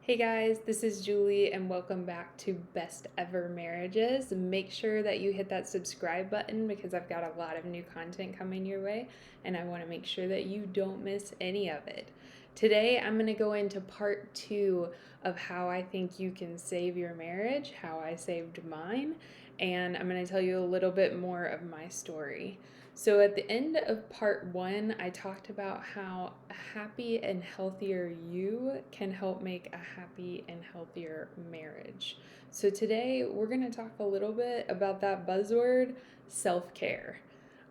Hey guys, this is Julie, and welcome back to Best Ever Marriages. Make sure that you hit that subscribe button because I've got a lot of new content coming your way, and I want to make sure that you don't miss any of it. Today, I'm going to go into part 2 of how I think you can save your marriage, how I saved mine, and I'm going to tell you a little bit more of my story. So, at the end of part 1, I talked about how a happy and healthier you can help make a happy and healthier marriage. So, today we're going to talk a little bit about that buzzword, self care.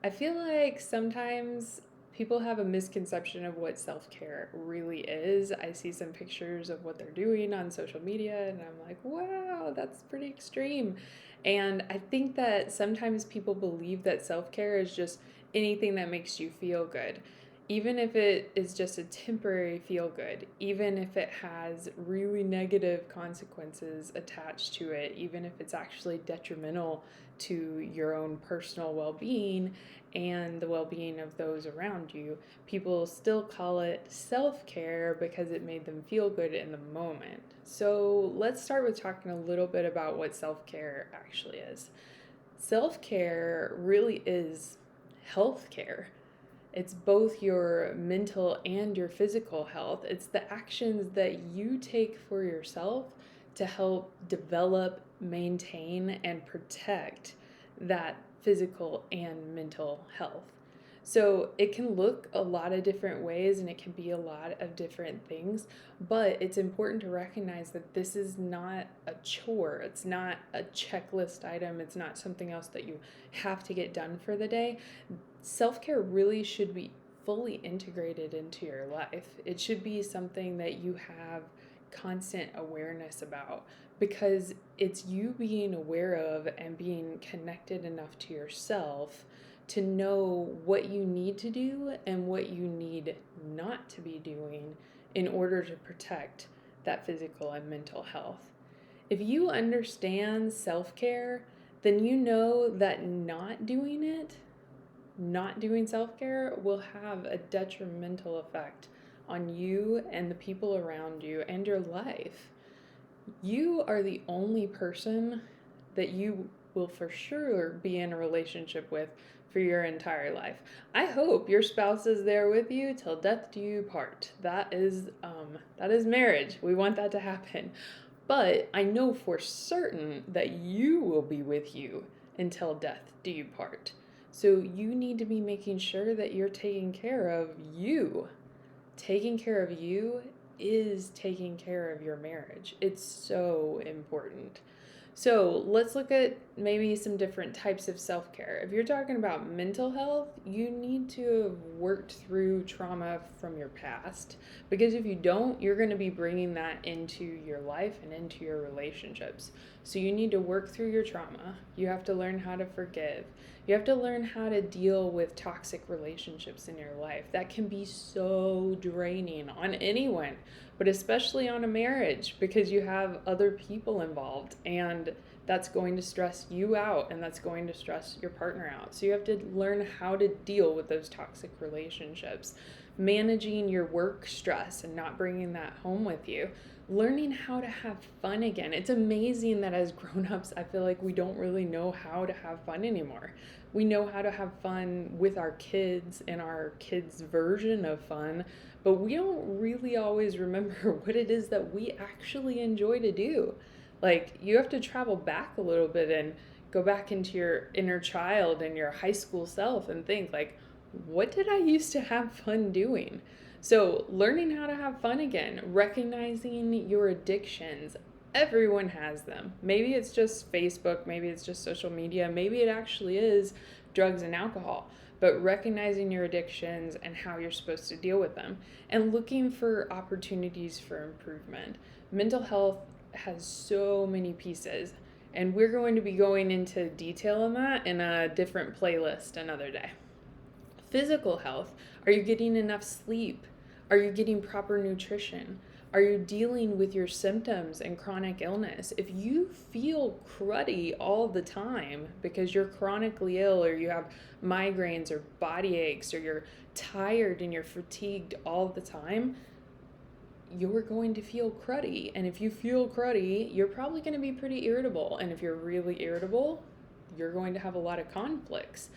I feel like sometimes people have a misconception of what self care really is. I see some pictures of what they're doing on social media, and I'm like, wow, that's pretty extreme. And I think that sometimes people believe that self care is just anything that makes you feel good. Even if it is just a temporary feel good, even if it has really negative consequences attached to it, even if it's actually detrimental to your own personal well being and the well being of those around you, people still call it self care because it made them feel good in the moment. So let's start with talking a little bit about what self care actually is. Self care really is health care. It's both your mental and your physical health. It's the actions that you take for yourself to help develop, maintain, and protect that physical and mental health. So it can look a lot of different ways and it can be a lot of different things, but it's important to recognize that this is not a chore. It's not a checklist item. It's not something else that you have to get done for the day. Self-care really should be fully integrated into your life. It should be something that you have constant awareness about because it's you being aware of and being connected enough to yourself to know what you need to do and what you need not to be doing in order to protect that physical and mental health. If you understand self-care, then you know that not doing self care will have a detrimental effect on you and the people around you and your life. You are the only person that you will for sure be in a relationship with for your entire life. I hope your spouse is there with you till death do you part. That is marriage. We want that to happen. But I know for certain that you will be with you until death do you part. So you need to be making sure that you're taking care of you. Taking care of you is taking care of your marriage. It's so important. So let's look at maybe some different types of self care. If you're talking about mental health, you need to have worked through trauma from your past. Because if you don't, you're going to be bringing that into your life and into your relationships. So you need to work through your trauma. You have to learn how to forgive. You have to learn how to deal with toxic relationships in your life. That can be so draining on anyone, but especially on a marriage because you have other people involved and that's going to stress you out and that's going to stress your partner out. So you have to learn how to deal with those toxic relationships, managing your work stress and not bringing that home with you, learning how to have fun again. It's amazing that as grown-ups, I feel like we don't really know how to have fun anymore. We know how to have fun with our kids and our kids' version of fun, but we don't really always remember what it is that we actually enjoy to do. Like, you have to travel back a little bit and go back into your inner child and your high school self and think, like, what did I used to have fun doing? So, learning how to have fun again, recognizing your addictions. Everyone has them. Maybe it's just Facebook, maybe it's just social media, maybe it actually is drugs and alcohol. But recognizing your addictions and how you're supposed to deal with them and looking for opportunities for improvement. Mental health has so many pieces, and we're going to be going into detail on that in a different playlist another day. Physical health. Are you getting enough sleep? Are you getting proper nutrition? Are you dealing with your symptoms and chronic illness? If you feel cruddy all the time because you're chronically ill or you have migraines or body aches or you're tired and you're fatigued all the time, you're going to feel cruddy. And if you feel cruddy, you're probably going to be pretty irritable. And if you're really irritable, you're going to have a lot of conflicts.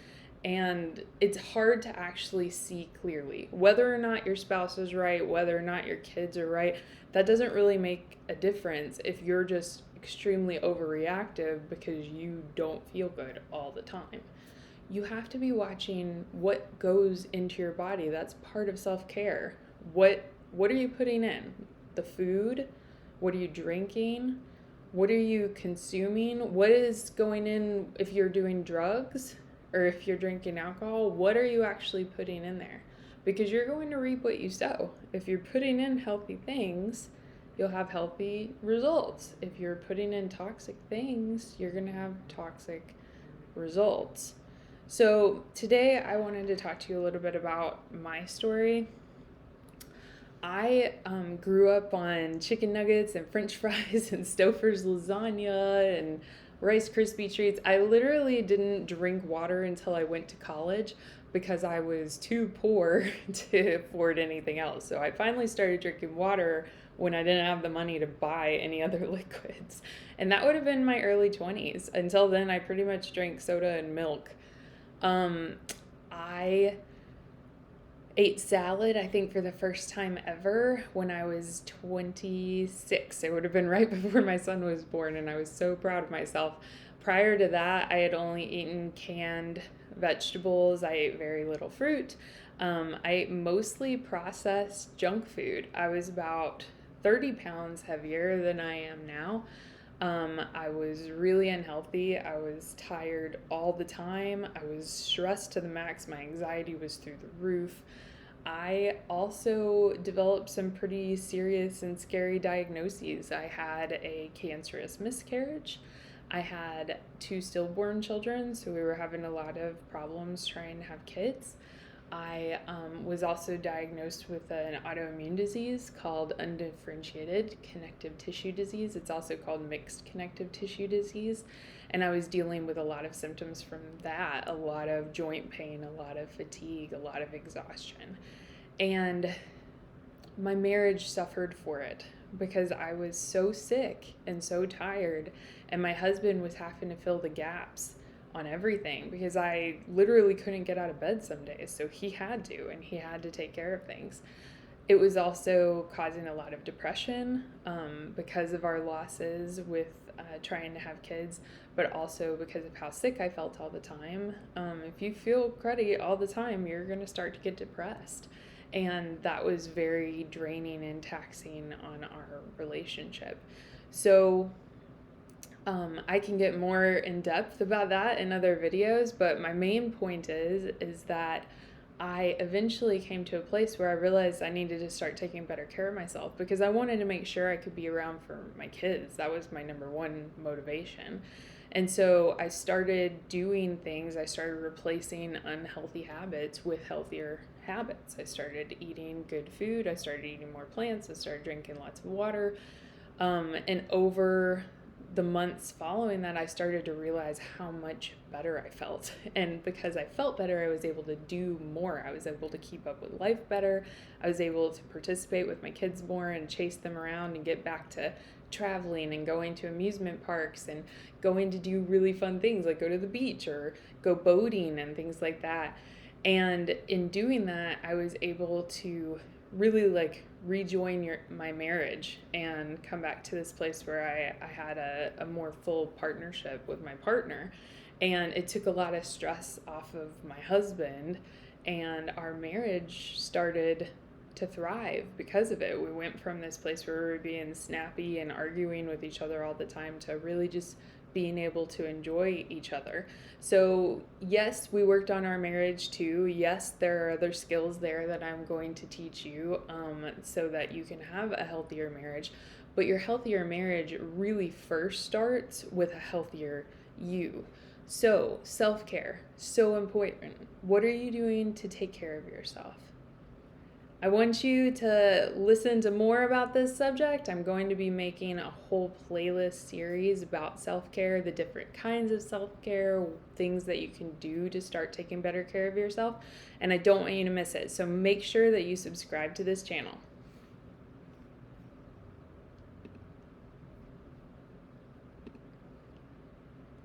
And it's hard to actually see clearly. Whether or not your spouse is right, whether or not your kids are right, that doesn't really make a difference if you're just extremely overreactive because you don't feel good all the time. You have to be watching what goes into your body. That's part of self-care. What are you putting in? The food? What are you drinking? What are you consuming? What is going in if you're doing drugs or if you're drinking alcohol? What are you actually putting in there? Because you're going to reap what you sow. If you're putting in healthy things, you'll have healthy results. If you're putting in toxic things, you're going to have toxic results. So today I wanted to talk to you a little bit about my story. I grew up on chicken nuggets and french fries and Stouffer's lasagna and Rice Krispie treats. I literally didn't drink water until I went to college because I was too poor to afford anything else. So I finally started drinking water when I didn't have the money to buy any other liquids. And that would have been my early 20s. Until then, I pretty much drank soda and milk. I ate salad, I think, for the first time ever when I was 26. It would have been right before my son was born, and I was so proud of myself. Prior to that, I had only eaten canned vegetables. I ate very little fruit. I ate mostly processed junk food. I was about 30 pounds heavier than I am now. I was really unhealthy. I was tired all the time. I was stressed to the max. My anxiety was through the roof. I also developed some pretty serious and scary diagnoses. I had a cancerous miscarriage. I had 2 stillborn children, so we were having a lot of problems trying to have kids. I was also diagnosed with an autoimmune disease called undifferentiated connective tissue disease. It's also called mixed connective tissue disease. And I was dealing with a lot of symptoms from that, a lot of joint pain, a lot of fatigue, a lot of exhaustion. And my marriage suffered for it because I was so sick and so tired, and my husband was having to fill the gaps on everything because I literally couldn't get out of bed some days. So he had to, and he had to take care of things. It was also causing a lot of depression because of our losses with trying to have kids, but also because of how sick I felt all the time. If you feel cruddy all the time, you're going to start to get depressed. And that was very draining and taxing on our relationship. So I can get more in depth about that in other videos, but my main point is that I eventually came to a place where I realized I needed to start taking better care of myself because I wanted to make sure I could be around for my kids. That was my number one motivation. And so I started doing things. I started replacing unhealthy habits with healthier habits. I started eating good food. I started eating more plants. I started drinking lots of water. And over the months following that, I started to realize how much better I felt. And because I felt better, I was able to do more. I was able to keep up with life better. I was able to participate with my kids more and chase them around and get back to traveling and going to amusement parks and going to do really fun things like go to the beach or go boating and things like that. And in doing that, I was able to really rejoin my marriage and come back to this place where I had a more full partnership with my partner. And it took a lot of stress off of my husband, and our marriage started to thrive because of it. We went from this place where we were being snappy and arguing with each other all the time to really just being able to enjoy each other. So yes, we worked on our marriage too. Yes, there are other skills there that I'm going to teach you so that you can have a healthier marriage. But your healthier marriage really first starts with a healthier you. So self-care, so important. What are you doing to take care of yourself? I want you to listen to more about this subject. I'm going to be making a whole playlist series about self-care, the different kinds of self-care, things that you can do to start taking better care of yourself, and I don't want you to miss it. So make sure that you subscribe to this channel.